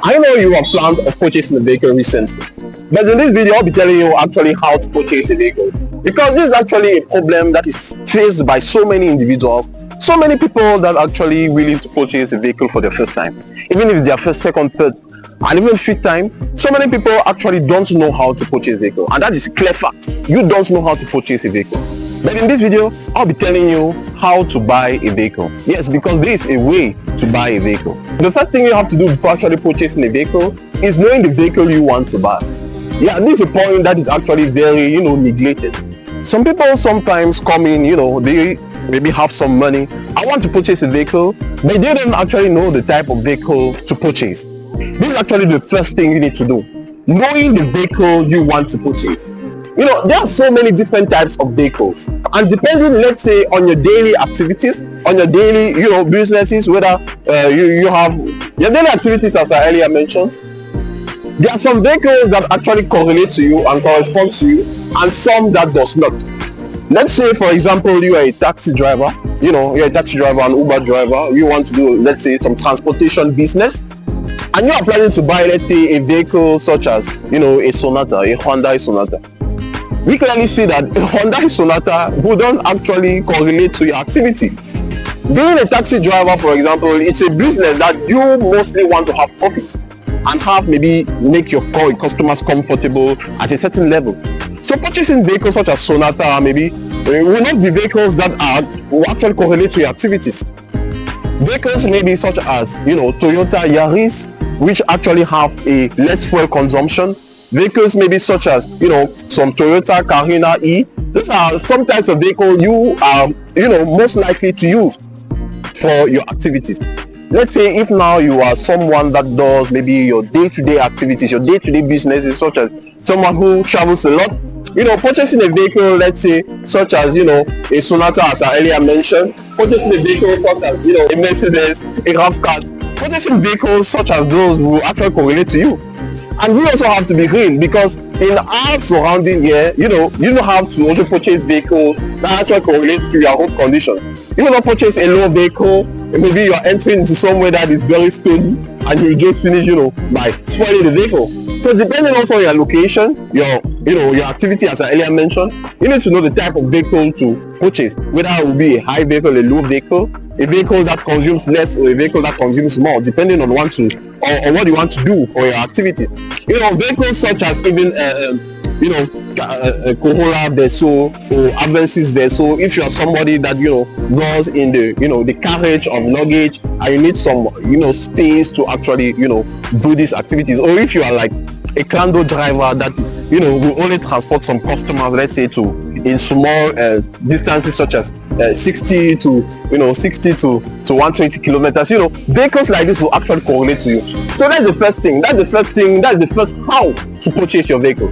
I know you have planned of purchasing a vehicle recently, but in this video I'll be telling you actually how to purchase a vehicle, because this is actually a problem that is faced by so many individuals, so many people that are actually willing to purchase a vehicle for the first time, even if it's their first, second, third, and even fifth time. So many people actually don't know how to purchase a vehicle, and that is a clear fact. You don't know how to purchase a vehicle. But in this video I'll be telling you how to buy a vehicle. Yes, because there is a way to buy a vehicle. The first thing you have to do before actually purchasing a vehicle is knowing the vehicle you want to buy. Yeah, this is a point that is actually very neglected. Some people sometimes come in, they maybe have some money. I want to purchase a vehicle, but they don't actually know the type of vehicle to purchase. This is actually the first thing you need to do, knowing the vehicle you want to purchase. There are so many different types of vehicles, and depending, let's say, on your daily activities, on your daily businesses, whether you have your daily activities, as I earlier mentioned, there are some vehicles that actually correlate to you and correspond to you, and some that does not. Let's say, for example, you are a taxi driver, you're a taxi driver, an Uber driver. You want to do, let's say, some transportation business, and you are planning to buy, let's say, a vehicle such as a Sonata, a Honda Sonata. We clearly see that a Honda Sonata wouldn't actually correlate to your activity. Being a taxi driver, for example, it's a business that you mostly want to have profit and have, maybe make your customers comfortable at a certain level. So purchasing vehicles such as Sonata maybe will not be vehicles that will actually correlate to your activities. Vehicles maybe such as Toyota Yaris, which actually have a less fuel consumption. Vehicles maybe such as some Toyota Carina E. These are some types of vehicle you are most likely to use for your activities. Let's say if now you are someone that does maybe your day-to-day activities, your day-to-day businesses, such as someone who travels a lot, purchasing a vehicle, let's say, such as a Sonata, as I earlier mentioned, purchasing a vehicle such as a Mercedes, a RAV4, purchasing vehicles such as those will actually correlate to you. And we also have to be green, because in our surrounding here, you don't have to also purchase vehicles that actually correlate to your health conditions. You will not purchase a low vehicle, and maybe you are entering into somewhere that is very stony, and you just finish, by spoiling the vehicle. So depending also on your location, your activity, as I earlier mentioned, you need to know the type of vehicle to purchase, whether it will be a high vehicle, a low vehicle, a vehicle that consumes less, or a vehicle that consumes more, depending on what you want to do for your activity. Vehicles such as even Corolla Verso or Avensis Verso. If you are somebody that goes in the carriage of luggage, and you need some space to actually do these activities, or if you are like a Clando driver that will only transport some customers, let's say in small distances such as 60 to 120 kilometers, vehicles like this will actually correlate to you. So that's the first thing. That's the first how to purchase your vehicle.